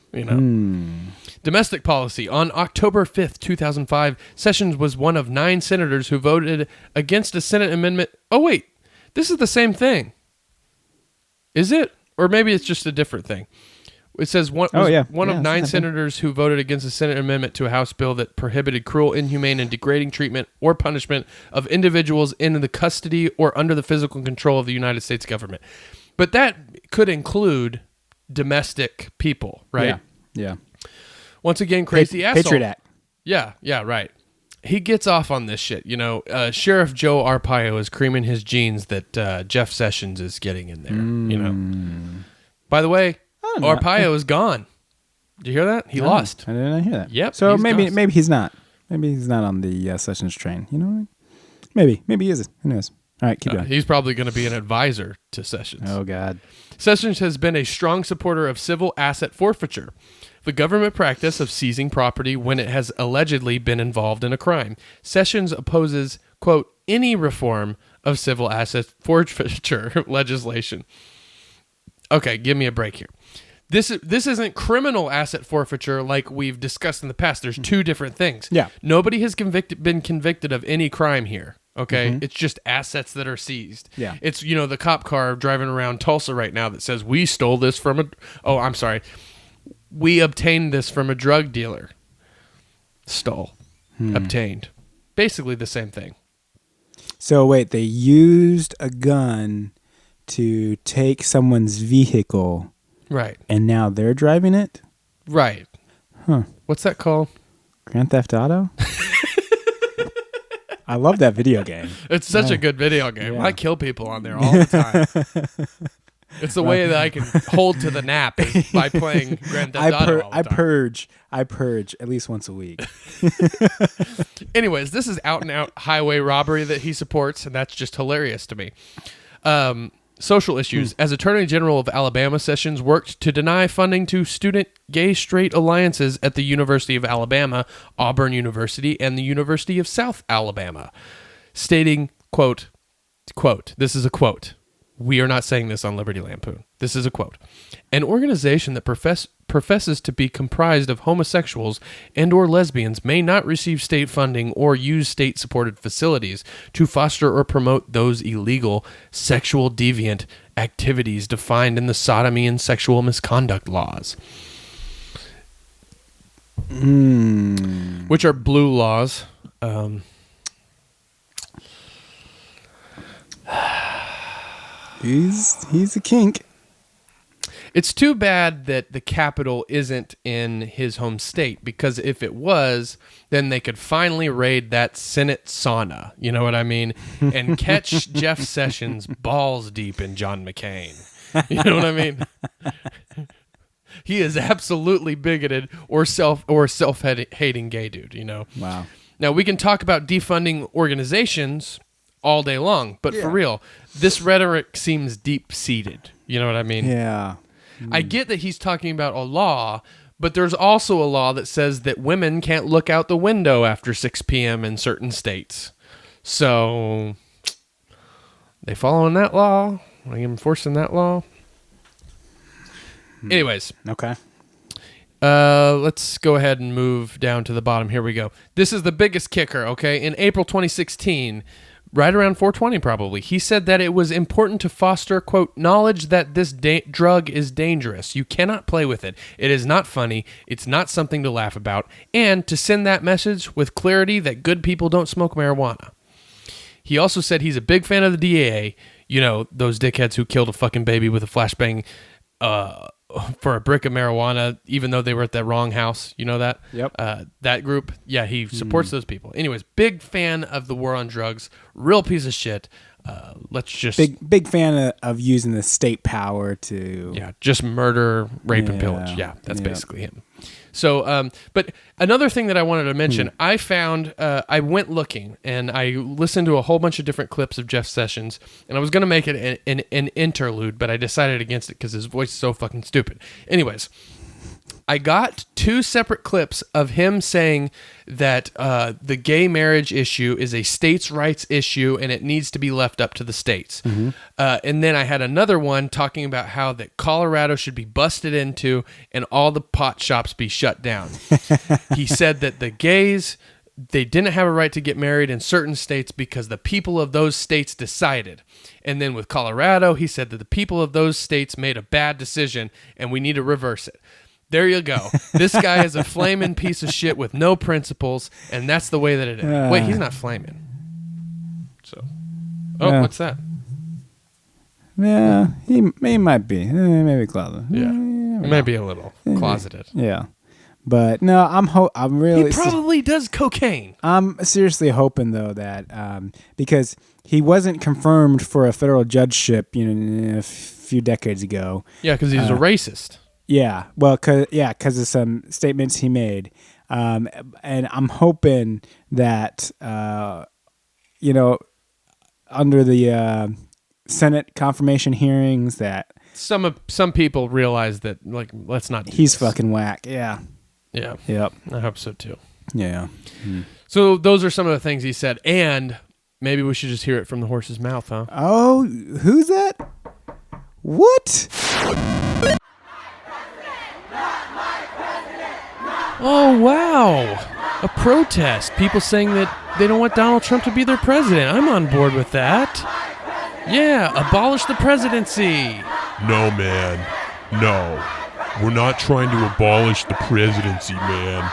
S1: Domestic policy. On October 5th, 2005, Sessions was one of 9 senators who voted against a Senate amendment. Oh, wait. This is the same thing. Is it? Or maybe it's just a different thing. It says one of 9 senators who voted against a Senate amendment to a House bill that prohibited cruel, inhumane, and degrading treatment or punishment of individuals in the custody or under the physical control of the United States government. But that could include domestic people, right?
S2: Yeah.
S1: Once again, crazy asshole.
S2: Patriot Act.
S1: Yeah, right. He gets off on this shit. Sheriff Joe Arpaio is creaming his jeans that Jeff Sessions is getting in there, By the way, Arpaio is gone. Did you hear that? He lost.
S2: I didn't hear that.
S1: Yep.
S2: So maybe he's not. Maybe he's not on the Sessions train. You know what I mean? Maybe he is. Who knows? All right, keep going.
S1: He's probably going to be an advisor to Sessions.
S2: Oh, God.
S1: Sessions has been a strong supporter of civil asset forfeiture, the government practice of seizing property when it has allegedly been involved in a crime. Sessions opposes, quote, any reform of civil asset forfeiture legislation. Okay, give me a break here. This isn't criminal asset forfeiture like we've discussed in the past. There's two different things.
S2: Yeah.
S1: Nobody has been convicted of any crime here. Okay, It's just assets that are seized.
S2: Yeah.
S1: It's, the cop car driving around Tulsa right now that says we stole this from we obtained this from a drug dealer. Stole. Obtained. Basically the same thing.
S2: So wait, they used a gun to take someone's vehicle.
S1: Right.
S2: And now they're driving it?
S1: Right.
S2: Huh.
S1: What's that called?
S2: Grand Theft Auto? I love that video game.
S1: It's such a good video game. Yeah. I kill people on there all the time. It's the way that I can hold to the nap is by playing Grand Theft Auto all the time.
S2: I purge at least once a week.
S1: Anyways, this is out and out highway robbery that he supports, and that's just hilarious to me. Social issues. As Attorney General of Alabama, Sessions worked to deny funding to student gay-straight alliances at the University of Alabama, Auburn University, and the University of South Alabama, stating, quote, this is a quote. We are not saying this on Liberty Lampoon. This is a quote. An organization that professes to be comprised of homosexuals and or lesbians may not receive state funding or use state-supported facilities to foster or promote those illegal sexual deviant activities defined in the sodomy and sexual misconduct laws. Which are blue laws.
S2: He's a kink.
S1: It's too bad that the Capitol isn't in his home state, because if it was, then they could finally raid that Senate sauna, you know what I mean, and catch Jeff Sessions balls deep in John McCain. You know what I mean? He is absolutely bigoted or self-hating gay dude,
S2: Wow.
S1: Now, we can talk about defunding organizations all day long, but for real, this rhetoric seems deep-seated. You know what I mean?
S2: Yeah.
S1: I get that he's talking about a law, but there's also a law that says that women can't look out the window after 6 p.m. in certain states. So, they following that law? Are they enforcing that law? Anyways.
S2: Okay.
S1: Let's go ahead and move down to the bottom. Here we go. This is the biggest kicker, okay? In April 2016, right around 420 probably, he said that it was important to foster, quote, knowledge that this drug is dangerous. You cannot play with it. It is not funny. It's not something to laugh about. And to send that message with clarity that good people don't smoke marijuana. He also said he's a big fan of the DEA, those dickheads who killed a fucking baby with a flashbang for a brick of marijuana, even though they were at the wrong house. You know that?
S2: Yep.
S1: That group, yeah, he supports those people. Anyways, big fan of the war on drugs. Real piece of shit. Let's just...
S2: Big fan of using the state power to...
S1: Yeah, just murder, rape, and pillage. Yeah, that's basically him. So, but another thing that I wanted to mention, I found, I went looking and I listened to a whole bunch of different clips of Jeff Sessions, and I was going to make it an interlude, but I decided against it because his voice is so fucking stupid. Anyways, I got 2 separate clips of him saying that the gay marriage issue is a states' rights issue and it needs to be left up to the states. And then I had another one talking about how that Colorado should be busted into and all the pot shops be shut down. He said that the gays they didn't have a right to get married in certain states because the people of those states decided. And then with Colorado, he said that the people of those states made a bad decision and we need to reverse it. There you go. This guy is a flaming piece of shit with no principles, and that's the way that it is. Wait, he's not flaming. So, what's that?
S2: Yeah, he might be. Maybe closeted.
S1: Yeah, he might be a little closeted.
S2: Yeah. But no, I'm really.
S1: He probably does cocaine.
S2: I'm seriously hoping though that because he wasn't confirmed for a federal judgeship, a few decades ago.
S1: Yeah, because he was a racist.
S2: Yeah, well, because of some statements he made, and I'm hoping that under the Senate confirmation hearings that
S1: some people realize that let's not.
S2: He's fucking whack. Yeah.
S1: Yeah.
S2: Yep.
S1: I hope so too.
S2: Yeah.
S1: So those are some of the things he said, and maybe we should just hear it from the horse's mouth, huh?
S2: Oh, who's that? What?
S1: Oh, wow. A protest. People saying that they don't want Donald Trump to be their president. I'm on board with that. Yeah, abolish the presidency.
S3: No, man. No. We're not trying to abolish the presidency, man.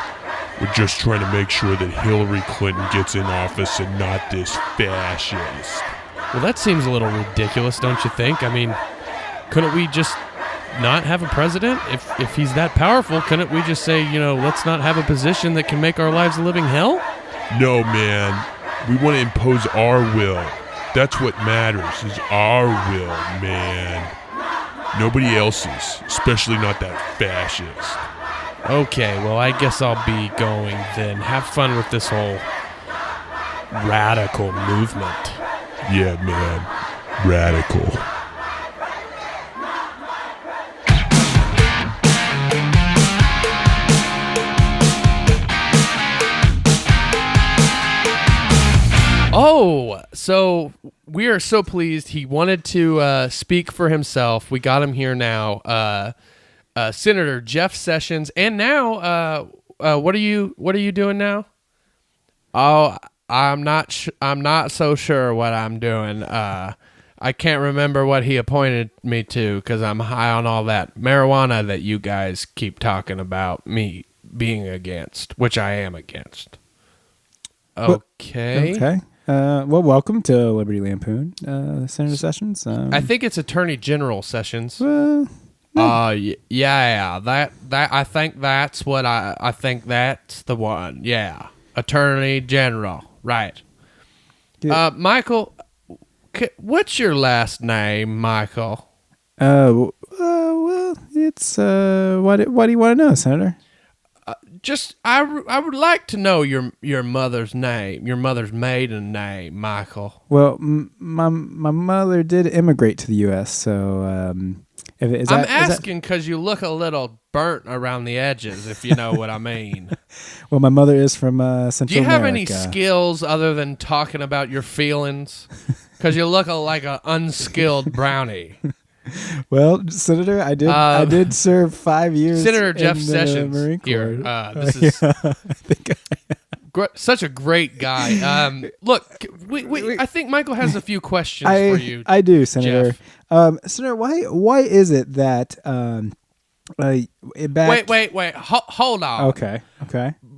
S3: We're just trying to make sure that Hillary Clinton gets in office and not this fascist.
S1: Well, that seems a little ridiculous, don't you think? I mean, couldn't we just not have a president? If he's that powerful, couldn't we just say, let's not have a position that can make our lives a living hell?
S3: No, man. We want to impose our will. That's what matters, is our will, man. Nobody else's, especially not that fascist.
S1: Okay, well, I guess I'll be going then. Have fun with this whole radical movement.
S3: Yeah, man. Radical.
S1: Oh, so we are so pleased. He wanted to speak for himself. We got him here now. Senator Jeff Sessions. And now, what are you doing now? Oh, I'm not so sure what I'm doing. I can't remember what he appointed me to because I'm high on all that marijuana that you guys keep talking about me being against, which I am against. Okay.
S2: Okay. Well, welcome to Liberty Lampoon, Senator Sessions.
S1: I think it's Attorney General Sessions.
S2: Well,
S1: yeah. That I think that's what I think that's the one. Yeah, Attorney General. Right. Michael, what's your last name, Michael?
S2: Well, it's what do you want to know, Senator?
S1: I would like to know your mother's name, your mother's maiden name, Michael.
S2: Well, my mother did immigrate to the U.S., so I'm
S1: asking because you look a little burnt around the edges, if you know what I mean.
S2: Well, my mother is from Central America.
S1: Do you have any skills other than talking about your feelings? Because you look like an unskilled brownie.
S2: Well, Senator, I did serve 5 years.
S1: Senator Jeff
S2: in
S1: Sessions
S2: Marine Corps.
S1: here. This is such a great guy. Look, I think Michael has a few questions for you.
S2: I do, Senator.
S1: Jeff.
S2: Senator, why is it that
S1: Wait. Hold on.
S2: Okay.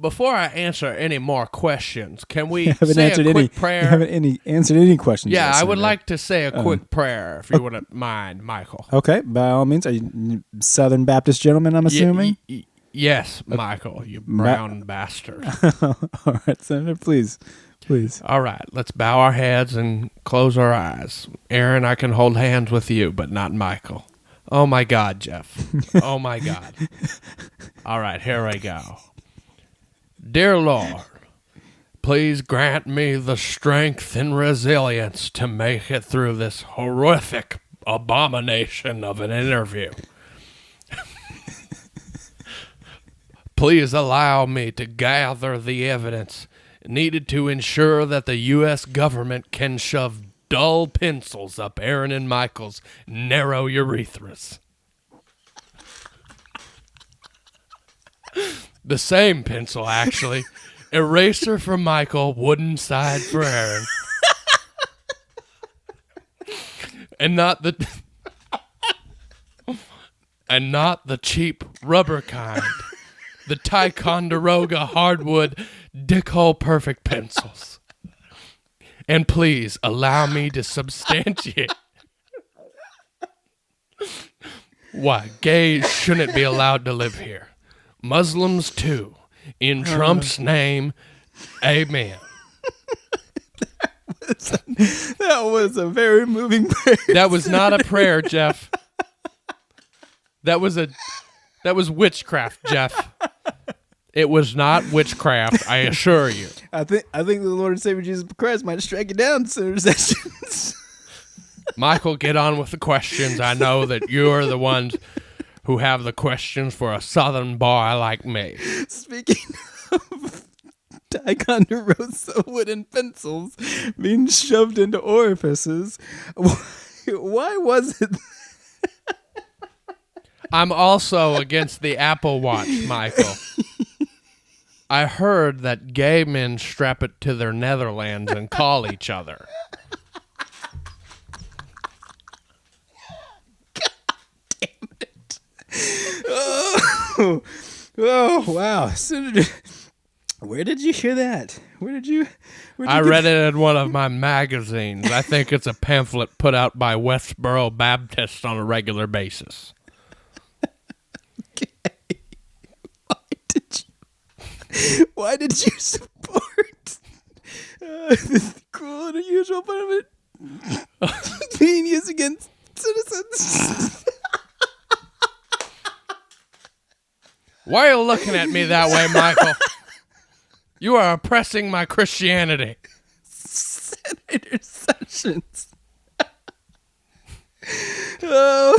S1: Before I answer any more questions, can we
S2: say
S1: a quick prayer?
S2: You haven't answered any questions.
S1: Yeah,
S2: yet,
S1: I would
S2: Senator.
S1: like to say a quick prayer, if you wouldn't mind, Michael.
S2: Okay, by all means. Are you Southern Baptist gentleman, I'm assuming?
S1: Yes, Michael, you brown bastard.
S2: All right, Senator, please.
S1: All right, let's bow our heads and close our eyes. Aaron, I can hold hands with you, but not Michael. Oh, my God, Jeff. Oh, my God. All right, here we go. Dear Lord, please grant me the strength and resilience to make it through this horrific abomination of an interview. Please allow me to gather the evidence needed to ensure that the U.S. government can shove dull pencils up Aaron and Michael's narrow urethras. The same pencil, actually, Eraser for Michael, wooden side for Aaron. And not the cheap rubber kind. The Ticonderoga hardwood dickhole perfect pencils. And please allow me to substantiate why gays shouldn't be allowed to live here. Muslims too. In Trump's name, amen.
S2: That was a very moving prayer.
S1: That was not a prayer, Jeff. That was witchcraft, Jeff. It was not witchcraft, I assure you.
S2: I think the Lord and Savior Jesus Christ might strike it down sooner sessions.
S1: Michael, get on with the questions. I know that you're the ones who have the questions for a southern boy like me.
S2: Speaking of Ticonderoga wooden pencils being shoved into orifices, why was it?
S1: I'm also against the Apple Watch, Michael. I heard that gay men strap it to their Netherlands and call each other.
S2: God damn it. Oh, wow. Senator, where did you hear that?
S1: I read it in one of my magazines. I think it's a pamphlet put out by Westboro Baptist on a regular basis.
S2: Why did you support this cruel and unusual punishment being used against citizens?
S1: Why are you looking at me that way, Michael? You are oppressing my Christianity.
S2: Senator Sessions. Oh.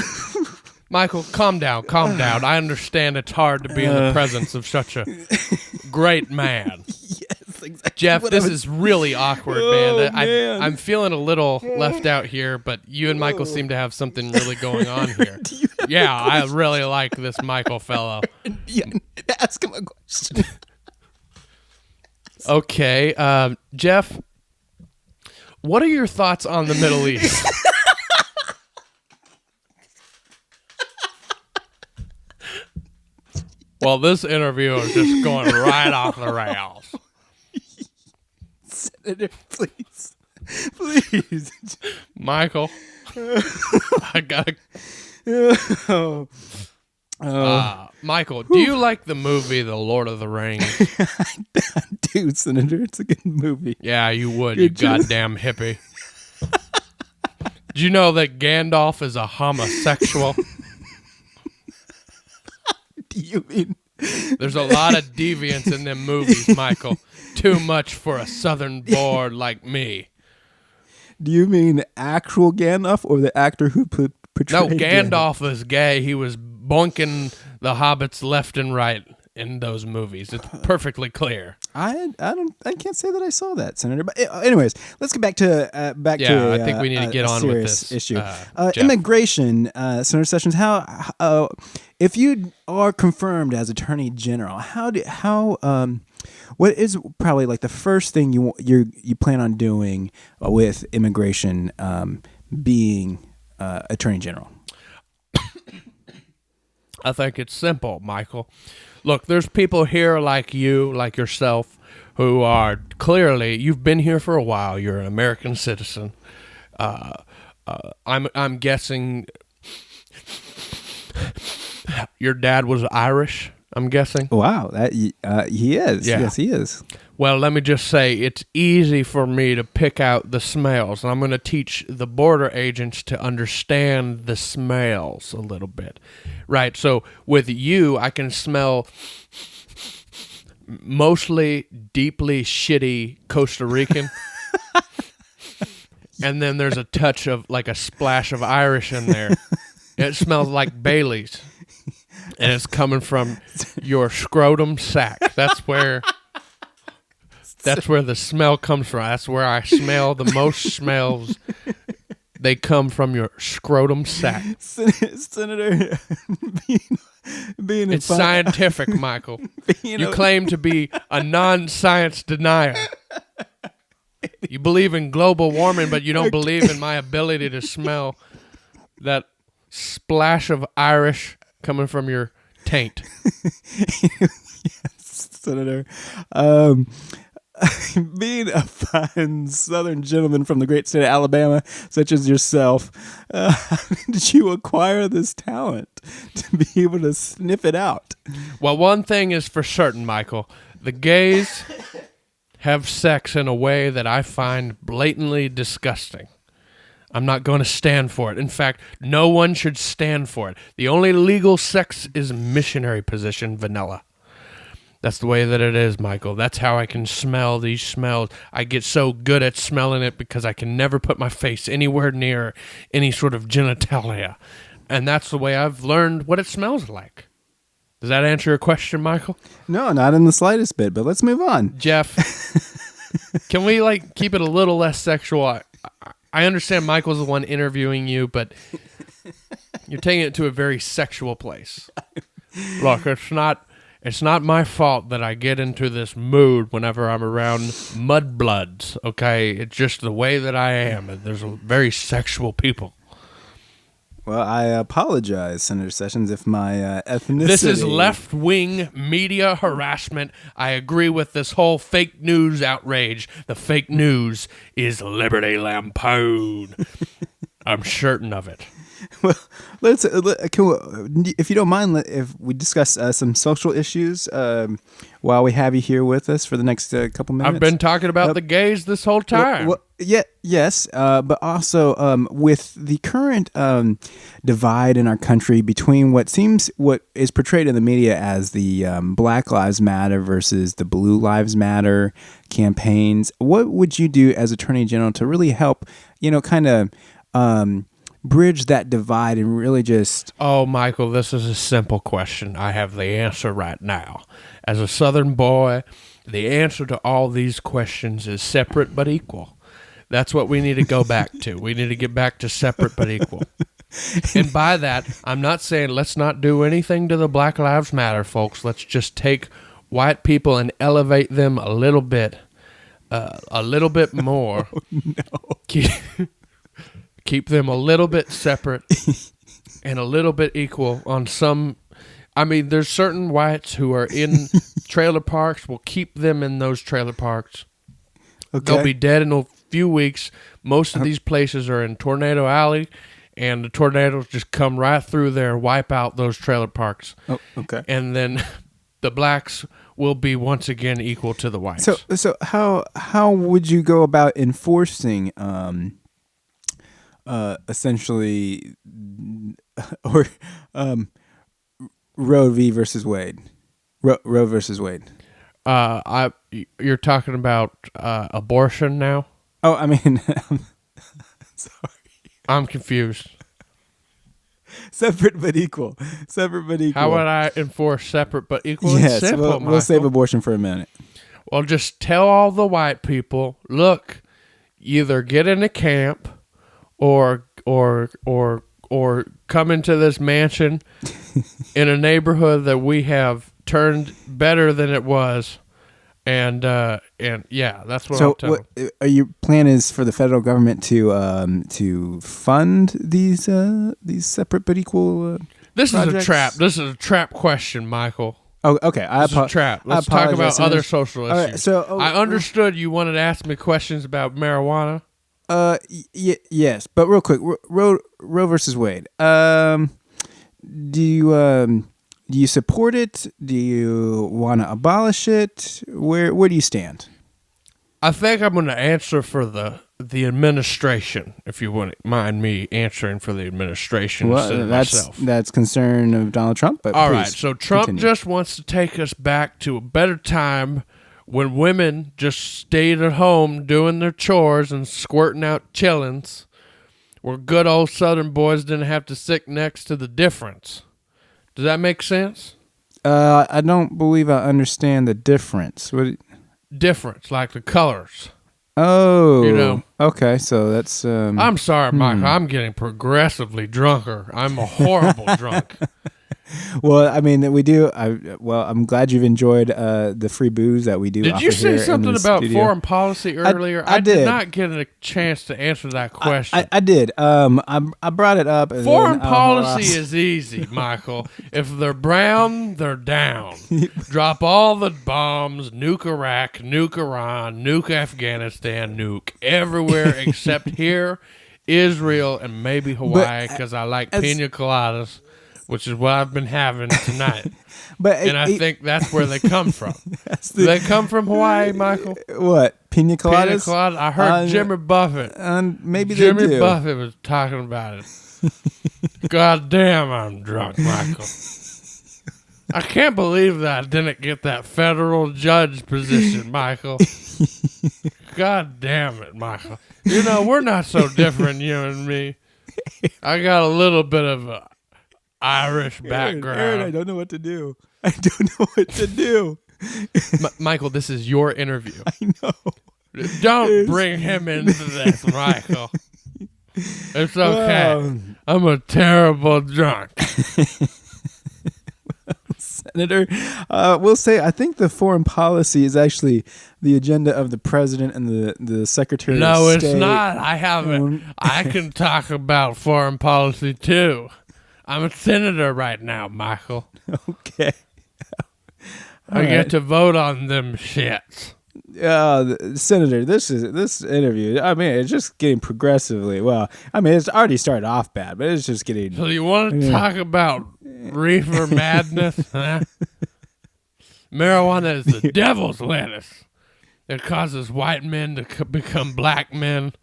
S1: Michael, calm down. I understand it's hard to be in the presence of such a great man.
S2: Yes, exactly.
S1: Jeff, this is really awkward, man.
S2: Man.
S1: I'm feeling a little left out here, but you and Michael seem to have something really going on here. Yeah, I really like this Michael fellow.
S2: Yeah, ask him a question.
S1: Okay, Jeff, what are your thoughts on the Middle East? Well, this interview is just going right off the rails.
S2: Senator, please.
S1: Michael, I gotta... Michael, do you like the movie The Lord of the Rings?
S2: I do, Senator. It's a good movie.
S1: Yeah, you would, you goddamn hippie. Do you know that Gandalf is a homosexual?
S2: Do you mean...
S1: There's a lot of deviance in them movies, Michael. Too much for a southern boy like me.
S2: Do you mean actual Gandalf or the actor who portrayed
S1: No, Gandalf is gay. He was bonking the hobbits left and right in those movies. It's perfectly clear.
S2: I can't say that I saw that, Senator. But anyways, let's get back to
S1: I think we need to get on with this
S2: issue. Immigration, Senator Sessions. How if you are confirmed as Attorney General, what is probably like the first thing you plan on doing with immigration, being Attorney General?
S1: I think it's simple, Michael. Look, there's people here like you, like yourself, who are clearly, you've been here for a while. You're an American citizen. I'm guessing your dad was Irish, I'm guessing.
S2: Wow, he is.
S1: Yeah.
S2: Yes, he is.
S1: Well, let me just say, it's easy for me to pick out the smells, and I'm going to teach the border agents to understand the smells a little bit. Right, so with you, I can smell mostly deeply shitty Costa Rican, and then there's a touch of, like a splash of Irish in there. It smells like Bailey's, and it's coming from your scrotum sack. That's where the smell comes from. That's where I smell the most smells They come from your scrotum sac.
S2: Senator, being
S1: it's scientific, Michael. You claim to be a non-science denier. You believe in global warming, but you don't believe in my ability to smell that splash of Irish coming from your taint.
S2: Yes, Senator. Being a fine Southern gentleman from the great state of Alabama, such as yourself, how did you acquire this talent to be able to sniff it out?
S1: Well, one thing is for certain, Michael. The gays have sex in a way that I find blatantly disgusting. I'm not going to stand for it. In fact, no one should stand for it. The only legal sex is missionary position vanilla. That's the way that it is, Michael. That's how I can smell these smells. I get so good at smelling it because I can never put my face anywhere near any sort of genitalia. And that's the way I've learned what it smells like. Does that answer your question, Michael?
S2: No, not in the slightest bit, but let's move on.
S1: Jeff, can we keep it a little less sexual? I understand Michael's the one interviewing you, but you're taking it to a very sexual place. Look, it's not my fault that I get into this mood whenever I'm around mudbloods, okay? It's just the way that I am. And there's very sexual people.
S2: Well, I apologize, Senator Sessions, if my ethnicity...
S1: This is left-wing media harassment. I agree with this whole fake news outrage. The fake news is Liberty Lampoon. I'm certain of it.
S2: Well, if you don't mind, if we discuss some social issues while we have you here with us for the next couple minutes.
S1: I've been talking about the gays this whole time.
S2: Yes, but also with the current divide in our country between what is portrayed in the media as the Black Lives Matter versus the Blue Lives Matter campaigns, what would you do as Attorney General to really help, kind of bridge that divide and really just...
S1: Oh, Michael, this is a simple question. I have the answer right now. As a Southern boy, the answer to all these questions is separate but equal. That's what we need to go back to. We need to get back to separate but equal. And by that, I'm not saying let's not do anything to the Black Lives Matter, folks. Let's just take white people and elevate them a little bit more.
S2: Oh, no.
S1: Keep them a little bit separate and a little bit equal on some... I mean, there's certain whites who are in trailer parks. We'll keep them in those trailer parks. Okay. They'll be dead in a few weeks. Most of these places are in Tornado Alley, and the tornadoes just come right through there and wipe out those trailer parks.
S2: Oh, okay.
S1: And then the blacks will be once again equal to the whites.
S2: So how would you go about enforcing... essentially, or Roe versus Wade. Roe versus Wade.
S1: You're talking about abortion now?
S2: Oh, I mean, sorry.
S1: I'm confused.
S2: Separate but equal.
S1: How would I enforce separate but equal?
S2: Yes,
S1: it's simple,
S2: we'll save abortion for a minute.
S1: Well, just tell all the white people, look, either get in a camp or come into this mansion in a neighborhood that we have turned better than it was, and yeah, that's what I'll tell them.
S2: Your plan is for the federal government to fund these separate but equal
S1: this
S2: projects?
S1: Is a trap. This is a trap question, Michael.
S2: Oh, okay.
S1: This is a trap. Let's talk about other social issues.
S2: Right, so,
S1: I understood you wanted to ask me questions about marijuana.
S2: Yes, but real quick, Roe versus Wade. Do you support it? Do you want to abolish it? Where do you stand?
S1: I think I'm going to answer for the administration, if you wouldn't mind me answering for the administration instead of myself.
S2: That's concern of Donald Trump. But
S1: all right, so Trump just wants to take us back to a better time when women just stayed at home doing their chores and squirting out chillins, where good old Southern boys didn't have to sit next to the difference. Does that make sense?
S2: I don't believe I understand the difference.
S1: Difference, like the colors.
S2: Oh, okay. So that's.
S1: I'm sorry, Michael. I'm getting progressively drunker. I'm a horrible drunk.
S2: Well, I mean, we do. I'm glad you've enjoyed the free booze that we do.
S1: Did you say something about foreign policy earlier?
S2: I did
S1: not get a chance to answer that question.
S2: I did. I brought it up.
S1: Foreign policy is easy, Michael. If they're brown, they're down. Drop all the bombs, nuke Iraq, nuke Iran, nuke Afghanistan, nuke everywhere except here, Israel, and maybe Hawaii, because I like pina coladas, which is what I've been having tonight. I think that's where they come from. Do they come from Hawaii, Michael?
S2: What? Pina coladas?
S1: Pina coladas? I heard Jimmy Buffett.
S2: Maybe they do.
S1: Jimmy Buffett was talking about it. God damn, I'm drunk, Michael. I can't believe that I didn't get that federal judge position, Michael. God damn it, Michael. We're not so different, you and me. I got a little bit of a Irish background.
S2: Aaron, I don't know what to do.
S1: Michael, this is your interview.
S2: I know.
S1: Don't bring him into this, Michael. It's okay. I'm a terrible drunk.
S2: Senator, we'll say I think the foreign policy is actually the agenda of the president and the secretary of state.
S1: No, it's not. I haven't. I can talk about foreign policy too. I'm a senator right now, Michael.
S2: Okay.
S1: I get to vote on them shits.
S2: Senator, this interview, I mean, it's just getting progressively, well, I mean, it's already started off bad, but it's just getting...
S1: So you want to talk about reefer madness? Huh? Marijuana is the devil's lettuce. It causes white men to become black men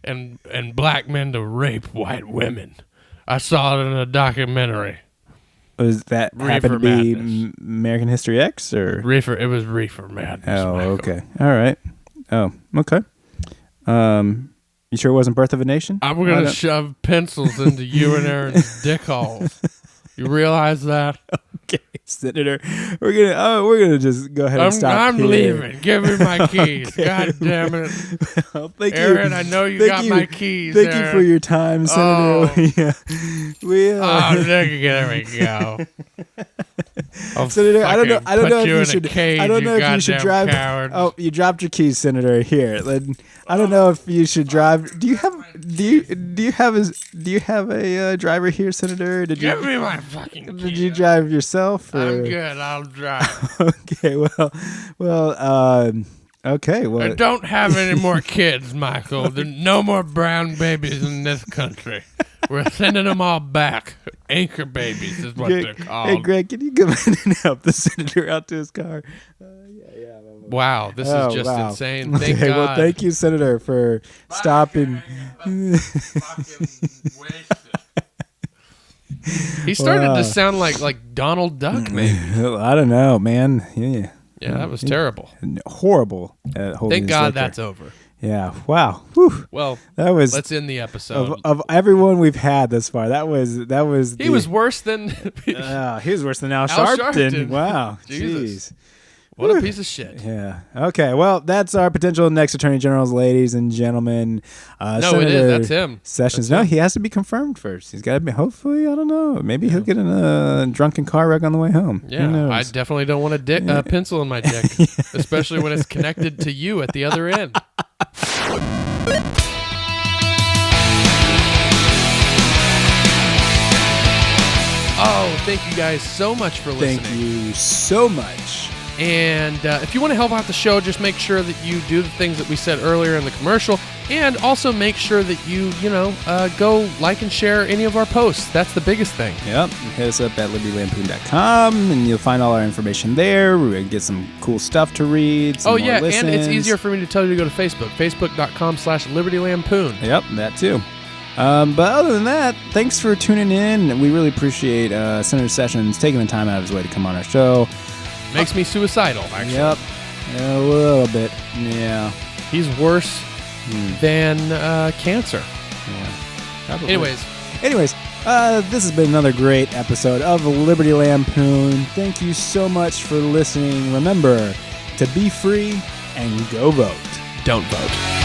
S1: and black men to rape white women. I saw it in a documentary.
S2: Was that
S1: Reefer
S2: happened to be
S1: Madness.
S2: American History X or
S1: Reefer? It was Reefer Madness.
S2: Oh,
S1: Michael.
S2: okay. All right. Oh, okay. You sure it wasn't Birth of a Nation?
S1: I'm gonna shove pencils into you and Aaron's dick holes. You realize that?
S2: Okay, Senator. We're gonna just go ahead and stop.
S1: I'm
S2: here.
S1: leaving. Give me my keys.
S2: Okay.
S1: God damn it.
S2: Well, thank
S1: Aaron,
S2: you.
S1: I know you got my keys.
S2: Thank
S1: Aaron.
S2: you for your time, Senator. Yeah.
S1: There we go.
S2: Senator, I don't know if you should.
S1: Cage,
S2: I don't know if you should drive.
S1: Cowards.
S2: Oh, you dropped your keys, Senator. Here, I don't know if you should drive. Do you have a driver here, Senator?
S1: Give me my fucking keys.
S2: Did you drive yourself? Or?
S1: I'm good. I'll drive.
S2: Okay. Okay. Well,
S1: I don't have any more kids, Michael. There's no more brown babies in this country. We're sending them all back. Anchor babies is what they're called.
S2: Hey, Greg, can you come in and help the senator out to his car?
S1: Wow, this is just insane. Thank God.
S2: Well, thank you, Senator, for stopping.
S1: He started to sound like Donald Duck, maybe.
S2: I don't know, man. Yeah.
S1: Yeah, that was terrible.
S2: Horrible. Thank
S1: God that's over.
S2: Yeah. Wow. Whew.
S1: Well,
S2: that was.
S1: Let's end the episode.
S2: Of everyone we've had thus far, that was.
S1: He was worse than.
S2: He was worse than Al Sharpton. Wow.
S1: Jesus.
S2: Jeez.
S1: What a piece of shit.
S2: Yeah. Okay. Well, that's our potential next Attorney Generals, ladies and gentlemen.
S1: No,
S2: Senator
S1: it is. That's him.
S2: Sessions.
S1: That's
S2: he has to be confirmed first. He's got to be. Hopefully, I don't know. Maybe he'll get in a drunken car wreck on the way home.
S1: Yeah. I definitely don't want a pencil in my dick, especially when it's connected to you at the other end. Oh, thank you guys so much for listening.
S2: Thank you so much.
S1: And if you want to help out the show, just make sure that you do the things that we said earlier in the commercial, and also make sure that you go like and share any of our posts. That's the biggest thing.
S2: Yep. Hit us up at libertylampoon.com, and you'll find all our information there. We're going to get some cool stuff to read. Some more listens.
S1: And it's easier for me to tell you to go to Facebook. Facebook.com/Liberty Lampoon.
S2: Yep, that too. But other than that, thanks for tuning in. We really appreciate Senator Sessions taking the time out of his way to come on our show.
S1: Makes me suicidal, actually.
S2: Yep. A little bit. Yeah.
S1: He's worse than cancer.
S2: Yeah. Probably.
S1: Anyways,
S2: this has been another great episode of Liberty Lampoon. Thank you so much for listening. Remember to be free and go vote.
S1: Don't vote.